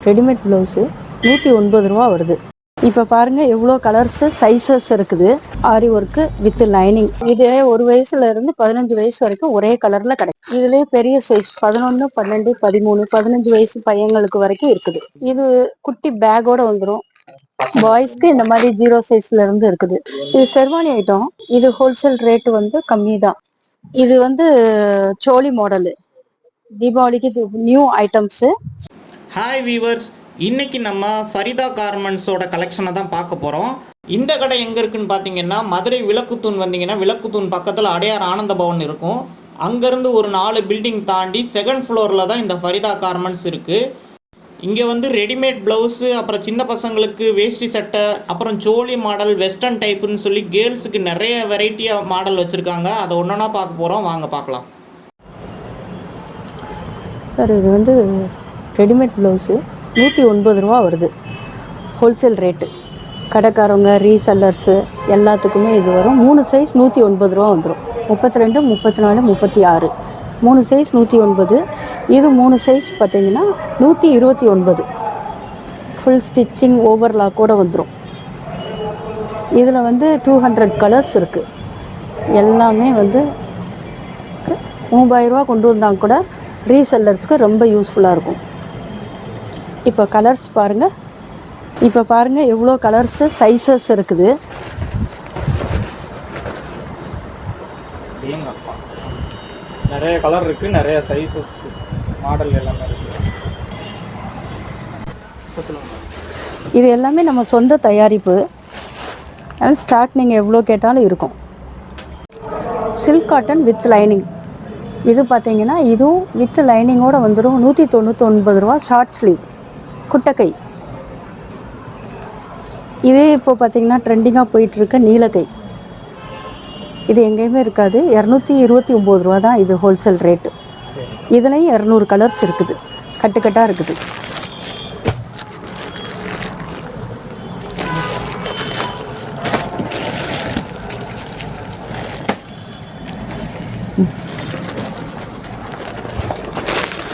Readymade blouse 190 ரூபா வருது. இப்போ பாருங்கள் எவ்வளோ கலர்ஸு சைஸஸ் இருக்குது. ஆரி ஒர்க்கு வித் லைனிங். இதே 1 வயசுலேருந்து 15 வயசு வரைக்கும் ஒரே கலரில் கிடைக்கும். இதுலேயே பெரிய சைஸ் 11, 12, 13, 15 வயசு பையங்களுக்கு வரைக்கும் இருக்குது. இது குட்டி பேக்கோட வந்துடும். பாய்ஸ்க்கு இந்த மாதிரி 0 சைஸ்ல இருந்து இருக்குது. இது செர்வானி ஐட்டம். இது ஹோல்சேல் ரேட்டு வந்து கம்மி தான். இது வந்து சோலி மாடலு. தீபாவளிக்கு நியூ ஐட்டம்ஸு. ஹாய் வீவர்ஸ், இன்றைக்கி நம்ம ஃபரிதா கார்மெண்ட்ஸோட கலெக்ஷனை தான் பார்க்க போகிறோம். இந்த கடை எங்கே இருக்குதுன்னு பார்த்தீங்கன்னா, மதுரை விளக்குத்தூண் வந்தீங்கன்னா விளக்குத்தூண் பக்கத்தில் அடையார் ஆனந்த பவன் இருக்கும். அங்கேருந்து ஒரு 4 பில்டிங் தாண்டி 2nd ஃப்ளோரில் தான் இந்த ஃபரிதா கார்மெண்ட்ஸ் இருக்குது. இங்கே வந்து ரெடிமேட் ப்ளவுஸு, அப்புறம் சின்ன பசங்களுக்கு வேஷ்டி சட்டை, அப்புறம் சோலி மாடல், வெஸ்டர்ன் டைப்புன்னு சொல்லி கேர்ள்ஸுக்கு நிறைய வெரைட்டியாக மாடல் வச்சுருக்காங்க. அதை ஒன்றா பார்க்க போகிறோம், வாங்க பார்க்கலாம். சார் இது வந்து ரெடிமேட் ப்ளவுஸு 190 ரூபா வருது. Wholesale rate. கடைக்காரவங்க ரீசெல்லர்ஸு எல்லாத்துக்குமே இது வரும். 3 சைஸ் 190 ரூபா வந்துடும். 32, 34, 36 3 சைஸ் 190. இது 3 சைஸ் பார்த்திங்கன்னா 129. ஃபுல் ஸ்டிச்சிங் ஓவர்லாக்கோடு வந்துடும். இதில் வந்து 200 கலர்ஸ் இருக்குது. எல்லாமே வந்து 3000 ரூபா கொண்டு வந்தாங்க கூட ரீசெல்லர்ஸ்க்கு ரொம்ப யூஸ்ஃபுல்லாக இருக்கும். இப்போ கலர்ஸ் பாருங்கள். இப்போ பாருங்கள் எவ்வளோ கலர்ஸு சைஸஸ் இருக்குது. நிறைய கலர் இருக்குது, நிறைய சைஸஸ் மாடல் எல்லாமே இருக்குது. இது எல்லாமே நம்ம சொந்த தயாரிப்பு. அதனால் ஸ்டாக் நீங்கள் எவ்வளோ கேட்டாலும் இருக்கும். Silk cotton with lining. இது பார்த்தீங்கன்னா இதுவும் வித் லைனிங்கோடு வந்துடும். 199 ரூபா. ஷார்ட் ஸ்லீவ், குட்டக்கை. இதே இப்போ பார்த்தீங்கன்னா ட்ரெண்டிங்காக போயிட்டுருக்க நீலக்கை. இது எங்கேயுமே இருக்காது. 229 ரூபா தான் இது ஹோல்சேல் ரேட்டு. இதுலேயும் 200 கலர்ஸ் இருக்குது, கட்டுக்கட்டாக இருக்குது.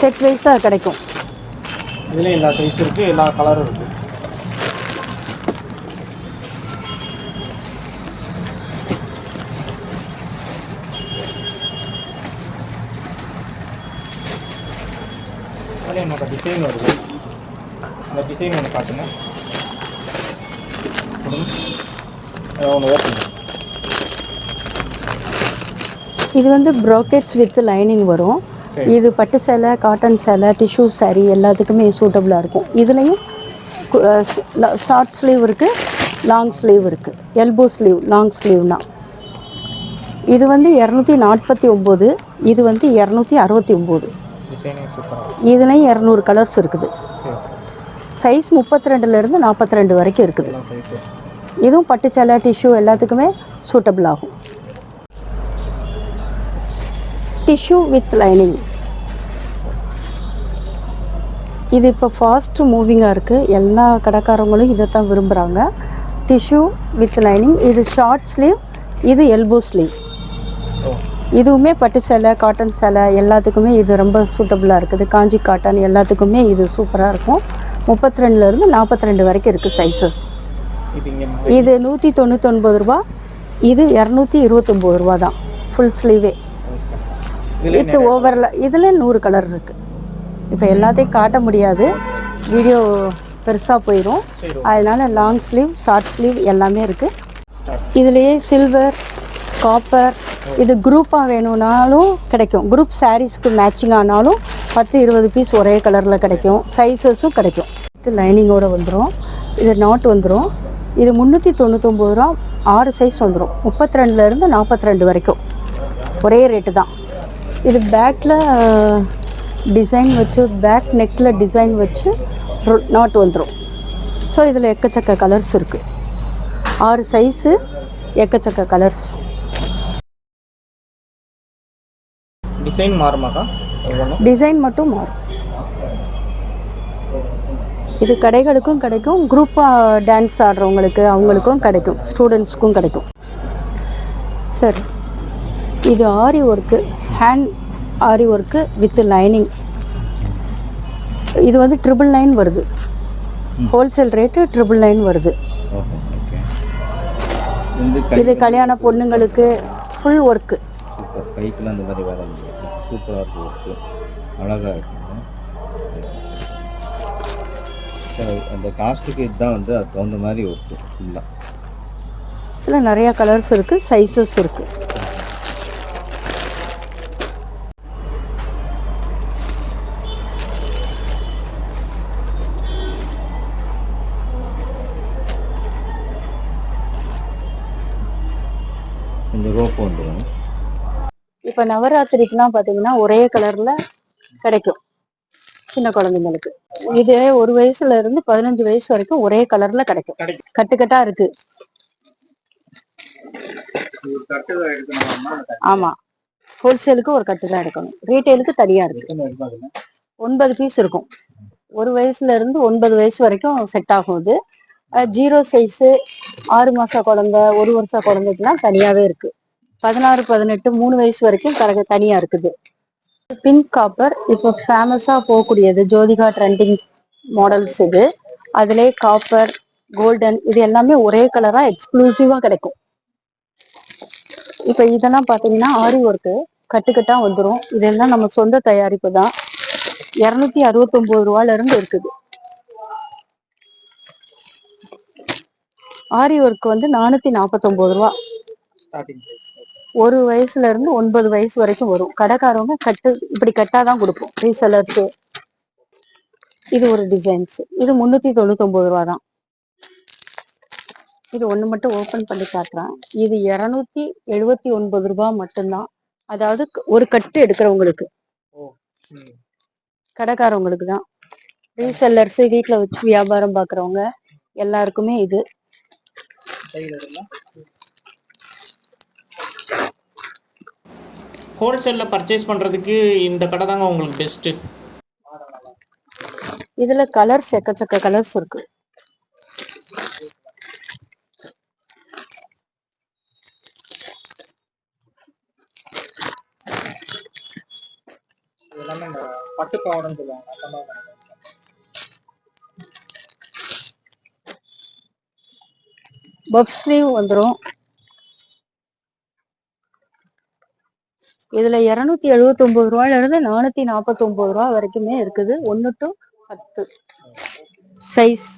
செட் வைஸாக கிடைக்கும். இதில் எல்லா சைஸ் இருக்குது, எல்லா கலரும் இருக்குது. அதில் என்னோட டிசைன் வருது. அந்த டிசைன் ஒன்று காட்டுங்க. ஒன்று ஓப்பன். இது வந்து ப்ராக்கெட்ஸ் வித் லைனிங் வரும். இது பட்டு சேலை, காட்டன் சேலை, டிஷ்யூ சாரீ எல்லாத்துக்குமே சூட்டபுளாக இருக்கும். இதுலேயும் ஷார்ட் ஸ்லீவ் இருக்குது, லாங் ஸ்லீவ் இருக்குது. எல்போ ஸ்லீவ், லாங் ஸ்லீவ்னா இது வந்து 249. இது வந்து 269. இதுலேயும் 200 கலர்ஸ் இருக்குது. சைஸ் 32லேருந்து 42 வரைக்கும் இருக்குது. இதுவும் பட்டு சேலை, டிஷ்யூ எல்லாத்துக்குமே சூட்டபுள் ஆகும். Tissue with lining. இது இப்போ ஃபாஸ்ட் மூவிங்காக இருக்குது. எல்லா கடைக்காரங்களும் இதை தான் விரும்புகிறாங்க. Tissue with lining. இது ஷார்ட் ஸ்லீவ், இது எல்போ ஸ்லீவ். இதுவுமே பட்டு சேலை, காட்டன் சேலை எல்லாத்துக்குமே இது ரொம்ப சூட்டபுளாக இருக்குது. காஞ்சி காட்டன் எல்லாத்துக்குமே இது சூப்பராக இருக்கும். 32லேருந்து 42 வரைக்கும் இருக்குது சைஸஸ். இது 199 ரூபா. இது 229 ரூபா தான் ஃபுல் ஸ்லீவே. வித் ஓவரில் இதில் 100 கலர் இருக்குது. இப்போ எல்லாத்தையும் காட்ட முடியாது, வீடியோ பெருசாக போயிடும். அதனால் லாங் ஸ்லீவ், ஷார்ட் ஸ்லீவ் எல்லாமே இருக்குது. இதுலேயே சில்வர், காப்பர். இது குரூப்பாக வேணும்னாலும் கிடைக்கும். குரூப் சாரீஸ்க்கு மேட்சிங் ஆனாலும் 10-20 பீஸ் ஒரே கலரில் கிடைக்கும். சைஸஸும் கிடைக்கும். இது லைனிங்கோடு வந்துடும். இது நாட் வந்துடும். இது 399 ரூபா. 6 சைஸ் வந்துடும். 32லேருந்து 42 வரைக்கும் ஒரே ரேட்டு தான். இது பேக்கில் டிசைன் வச்சு, பேக் நெக்கில் டிசைன் வச்சு நாட் வந்துடும். ஸோ இதில் எக்கச்சக்க கலர்ஸ் இருக்குது. 6 சைஸு, எக்கச்சக்க கலர்ஸ். டிசைன் மாறுமாக்கா? டிசைன் மட்டும் மாறும். இது கடைகளுக்கும் கிடைக்கும், குரூப்பாக டான்ஸ் ஆடுறவங்களுக்கு அவங்களுக்கும் கிடைக்கும், ஸ்டூடெண்ட்ஸ்க்கும் கிடைக்கும். சரி, இது aari work, hand aari work with lining. இது வந்து 999 வருது. ஹோல்சேல் ரேட்டு 999 வருது. ஓஹோ, ஓகே. இது கல்யாண பொண்ணுங்களுக்கு ஃபுல் ஒர்க்கு. சூப்பர். கைக்கெல்லாம் அந்த மாதிரி வேலை இல்லை. சூப்பராக இருக்குது ஒர்க்கு. அழகாக இருக்குங்க. சார் அந்த காஸ்ட்டுக்கு இதுதான் வந்து அதுக்கு தகுந்த மாதிரி ஒர்க்கு ஃபுல்லாக. இதில் நிறையா கலர்ஸ் இருக்குது, சைஸஸ் இருக்குது. இந்த ரோப்பு வந்துடும். இப்போ நவராத்திரிக்குலாம் பார்த்தீங்கன்னா ஒரே கலரில் கிடைக்கும் சின்ன குழந்தைங்களுக்கு. இது 1 வயசுல இருந்து 15 வயசு வரைக்கும் ஒரே கலர்ல கிடைக்கும். கட்டுக்கட்டா இருக்கு. ஆமா, ஹோல்சேலுக்கு ஒரு கட்டு தான் எடுக்கணும், ரீட்டைலுக்கு தனியா இருக்கு. 9 பீஸ் இருக்கும். 1 வயசுல இருந்து 9 வயசு வரைக்கும் செட் ஆகும். இது 0 சைஸு, 6 மாச குழந்தை, 1 வருஷ குழந்தைக்குலாம் தனியாவே இருக்கு. 16, 18, 3 வயசு வரைக்கும் தனியா இருக்குது. பிங்க் காப்பர் இப்போ ஃபேமஸா போகக்கூடியது, ஜோதிகா ட்ரெண்டிங் மாடல்ஸ் இது. அதுல காப்பர், கோல்டன் இது எல்லாமே ஒரே கலரா எக்ஸ்க்ளூசிவா கிடைக்கும். இப்ப இதெல்லாம் பாத்தீங்கன்னா ஆரி ஒர்க்கு கட்டுக்கட்டா வந்துடும். இதெல்லாம் நம்ம சொந்த தயாரிப்பு தான். 269 ரூபாயில இருந்து இருக்குது. ஆரி ஒர்க் வந்து 449 ரூபா. 1 வயசுல இருந்து 9 வயசு வரைக்கும் வரும். கடைக்காரவங்க கட்டு இப்படி கட்டாதான் கொடுப்போம் ரீசெலர்ஸ். இது ஒரு டிசைன்ஸ். இது 399 ரூபா தான். இது ஒண்ணு மட்டும் ஓபன் பண்ணி காட்டுறேன். இது 279 ரூபாய் மட்டும்தான். அதாவது ஒரு கட்டு எடுக்கிறவங்களுக்கு, கடைக்காரவங்களுக்கு தான். ரீசெல்லர்ஸ், வீட்டுல வச்சு வியாபாரம் பாக்குறவங்க எல்லாருக்குமே இது. ஹோல்சேலில் பர்ச்சேஸ் பண்ணுறதுக்கு இந்த கடை தாங்க உங்களுக்கு பெஸ்ட்டு. இதுல கலர்ஸ் எக்கச்சக்க கலர்ஸ் இருக்கு. பட்டு பாவாடைன்னு சொல்லுவாங்க. பஃப் ஸ்லீவ் வந்துடும். இதுல 279 ரூபாயில இருந்து 449 ரூபா வரைக்குமே இருக்குது. 1 to 10 சைஸ்.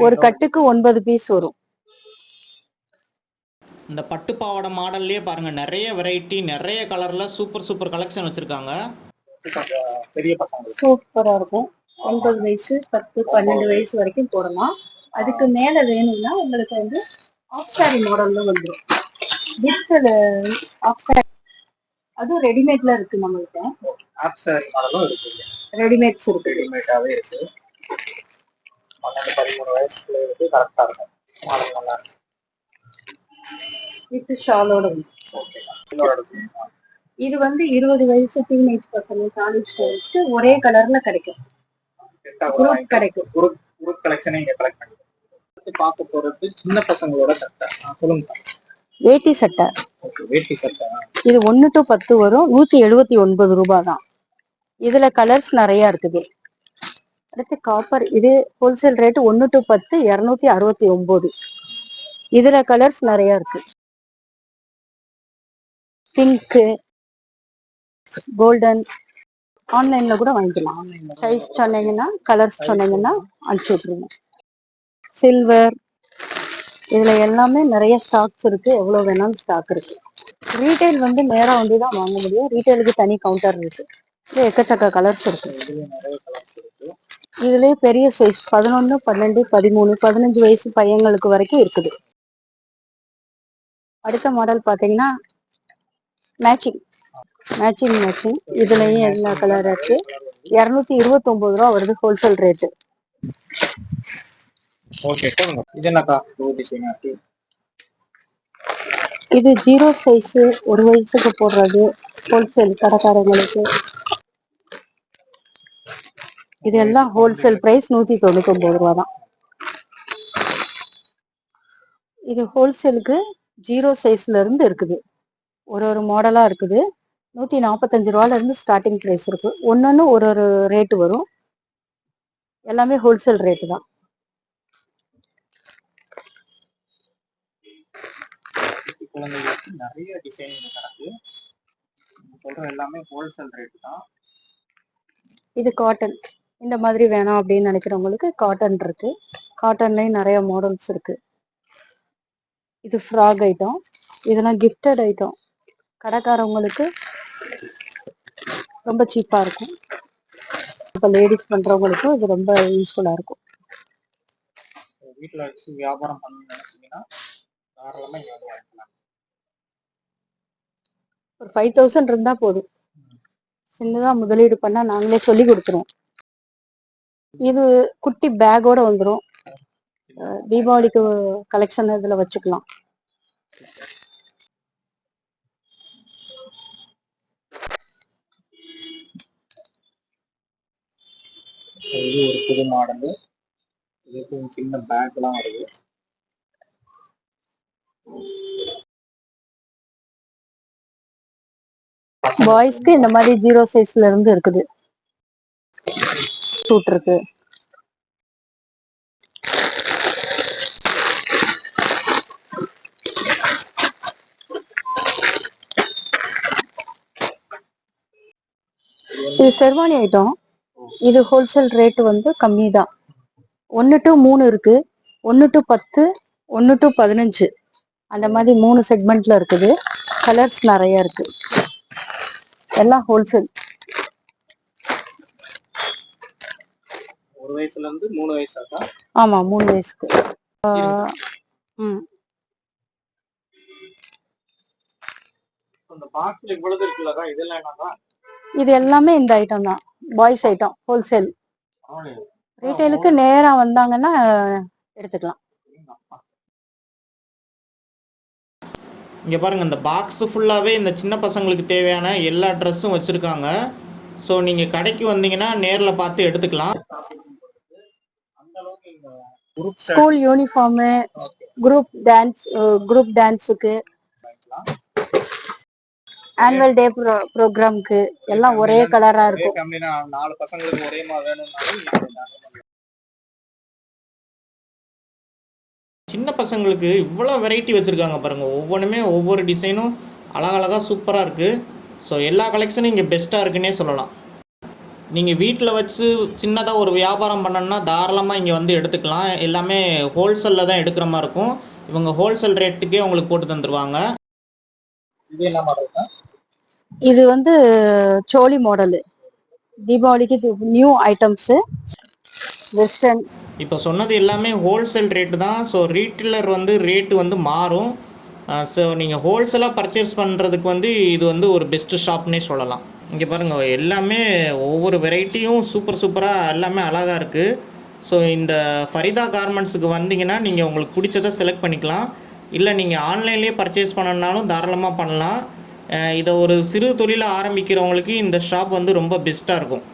ஒரு கட்டுக்கு 9 பீஸ் வரும். இந்த பட்டு பாவாடை மாடல்லே பாருங்க, நிறைய வெரைட்டி, நிறைய கலர்ல சூப்பர் சூப்பர் கலெக்ஷன் வச்சிருக்காங்க. பெரிய பசங்க சூப்பரா இருக்கும். 9 வயசு, 10, 12 வயசு வரைக்கும் போடலாம். அதுக்கு மேல வேணும்னா உங்களுக்கு வந்து ஆஃப் சாரி மாடல்ல வந்துடும். அதுவும் ரெடிமேட்ல இருக்கு நம்மகிட்ட. ஆப் சாரி மாடலும் இருக்கு. ரெடிமேட்ஸ் இருக்கு. ரெடிமேடாவே இருக்கு. 12, 13 வயசுல இருக்கு. கரெக்டா இருக்கும். மாடல் நல்லா இருக்கு. வித் ஷாலோட. இது வந்து 20 வயசு டீனேஜ் பசங்க, காலேஜ் ஸ்டூடெண்ட்ஸ்க்கு ஒரே கலர்ல கிடைக்கும். குரூப் கிடைக்கும். குரூப் கலெக்ஷனே இங்க கலெக்ட் பண்ணி பார்க்க போறது. சின்ன பசங்களோட சட்டை சொல்லுங்க. வேட்டி சட்டை. வேட்டி சட்டை இது 1 to 10 வரும். 179 ரூபாய் தான். இதுல கலர்ஸ் நிறைய இருக்குது. அடுத்து காப்பர். இது ஹோல்சேல் ரேட் 1 to 10 269. இதுல கலர்ஸ் நிறைய இருக்கு. Pink, golden. ஆன்லைன்ல கூட வாங்கிக்கலாம். சைஸ் சொன்னீங்கன்னா, கலர்ஸ் சொன்னீங்கன்னா அனுப்பிச்சு விட்டுருங்க. சில்வர். இதுல எல்லாமே நிறைய ஸ்டாக்ஸ் இருக்கு. எவ்வளவு வேணாலும் ஸ்டாக் இருக்கு. ரீட்டைல் வந்து நேரா வந்து தான் வாங்க முடியும். ரீட்டைலுக்கு தனி கவுண்டர் இருக்கு. இது எக்கச்சக்க கலர்ஸ் இருக்கு. இதுலயே பெரிய சைஸ் 11, 12, 13, 15 வயசு பையங்களுக்கு வரைக்கும் இருக்குது. அடுத்த மாடல் பாத்தீங்கன்னா மேட்சிங். இதுலயும் எல்லா கலர் இருக்கு. 229 ரூபா வருது ஹோல்சேல் ரேட்டு. இது என்னக்கா? இது 0 சைஸ், 1 வயசுக்கு போடுறது ஹோல்சேல் கடைக்காரங்களுக்கு. இது எல்லாம் ஹோல்சேல் பிரைஸ் 199 ரூபா தான். இது ஹோல்சேலுக்கு 0 சைஸ்ல இருந்து இருக்குது. ஒரு மாடலா இருக்குது. 145 ரூபாயிலிருந்து ஸ்டார்டிங் ப்ரைஸ் இருக்கு. ஒன்னொன்னு ஒரு ஒரு ரேட்டு வரும். எல்லாமே ஹோல்சேல் ரேட்டு தான். குழந்தைகளுக்கு நிறைய டிசைன் கிடக்கு. சொல்ற எல்லாமே ஹோல்சேல் ரேட்டு தான். இது காட்டன். இந்த மாதிரி வேணும் அப்படின்னு நினைக்கிறவங்களுக்கு காட்டன் இருக்கு. காட்டன்லயும் நிறைய மாடல்ஸ் இருக்கு. இது ஃப்ராக் ஐட்டம். இதெல்லாம் கிஃப்டட் ஐட்டம். கடைக்காரவங்களுக்கு ரொம்ப சீப்பா இருக்கும். இப்போ லேடிஸ் பண்றவங்களுக்கும் இது ரொம்ப யூஸ்ஃபுல்லா இருக்கும். வீட்டில் வச்சு வியாபாரம் பண்ணணும்னு நினைச்சீங்கன்னா தாராளமாக இங்கே வந்து வாங்கிக்கலாம். ஒரு 5000 இருந்தா போதும். சின்னதா முதலீடு பண்ணா நாங்களே சொல்லி கொடுத்துருவோம். இது குட்டி பேக்கோட வந்துடும். தீபாவளிக்கு கலெக்ஷன் இதுல வச்சுக்கலாம். இது ஒரு புது மாடலு. இதுக்கு சின்ன பேக்லாம் வருது. பாய்ஸ்க்கு இந்த மாதிரி 0 சைஸ்ல இருந்து இருக்குது. சூட் இருக்கு. இது செர்வானி ஐட்டம். இது ஹோல்சேல் ரேட் வந்து கம்மி தான். 1 to 3 இருக்கு. 1 to 10, 1 to 15 அந்த மாதிரி 3 செக்மெண்ட்ல இருக்குது. கலர்ஸ் நிறைய இருக்கு. எல்லாம் ஹோல்சேல். 1 வயசுல இருந்து 3 வயசா தான்? ஆமா 3 வயசுக்கு. இந்த பாக்ஸ்ல இவ்வளவு இருக்குல்லதான், இதெல்லாம் என்னதான்? இது எல்லாமே இந்த ஐட்டம் தான். Boys item wholesale. ரீட்டைலுக்கு நேரா வந்தாங்கன்னா எடுத்துக்கலாம். இங்கே பாருங்கள், இந்த பாக்ஸு ஃபுல்லாகவே இந்த சின்ன பசங்களுக்கு தேவையான எல்லா ட்ரெஸ்ஸும் வச்சுருக்காங்க. ஸோ நீங்கள் கடைக்கு வந்தீங்கன்னா நேரில் பார்த்து எடுத்துக்கலாம். ஸ்கூல் யூனிஃபார்மு, குரூப் டான்ஸுக்கு, ஆனுவல் டே ப்ரோக்ராம்க்கு எல்லாம் ஒரே கலரா இருக்கும். 4 பசங்களுக்கு ஒரே மாதிரி வேணும்னாலும் சின்ன பசங்களுக்கு இவ்வளோ வெரைட்டி வச்சுருக்காங்க பாருங்கள். ஒவ்வொன்றுமே ஒவ்வொரு டிசைனும் அழகழகாக சூப்பராக இருக்குது. ஸோ எல்லா கலெக்ஷனும் இங்கே பெஸ்ட்டாக இருக்குன்னே சொல்லலாம். நீங்கள் வீட்டில் வச்சு சின்னதாக ஒரு வியாபாரம் பண்ணணுன்னா தாராளமாக இங்கே வந்து எடுத்துக்கலாம். எல்லாமே ஹோல்சேலில் தான் எடுக்கிற மாதிரி இருக்கும். இவங்க ஹோல்சேல் ரேட்டுக்கே உங்களுக்கு போட்டு தந்துடுவாங்க. இது என்ன மாடல்? இது வந்து சோலி மாடலு. தீபாவளிக்கு நியூ ஐட்டம்ஸு, வெஸ்டர்ன். இப்போ சொன்னது எல்லாமே ஹோல்சேல் ரேட்டு தான். ஸோ ரீட்டெயிலர் வந்து ரேட்டு வந்து மாறும். ஸோ நீங்கள் ஹோல்சேலாக பர்ச்சேஸ் பண்ணுறதுக்கு வந்து இது வந்து ஒரு பெஸ்ட்டு ஷாப்னே சொல்லலாம். இங்கே பாருங்கள், எல்லாமே ஒவ்வொரு வெரைட்டியும் சூப்பராக எல்லாமே அழகாக இருக்குது. ஸோ இந்த ஃபரிதா கார்மெண்ட்ஸுக்கு வந்தீங்கன்னா நீங்கள் உங்களுக்கு பிடிச்சதை செலக்ட் பண்ணிக்கலாம். இல்லை நீங்கள் ஆன்லைன்லேயே பர்ச்சேஸ் பண்ணணுன்னாலும் தாராளமாக பண்ணலாம். இதை ஒரு சிறு தொழிலை ஆரம்பிக்கிறவங்களுக்கு இந்த ஷாப் வந்து ரொம்ப பெஸ்ட்டாக இருக்கும்.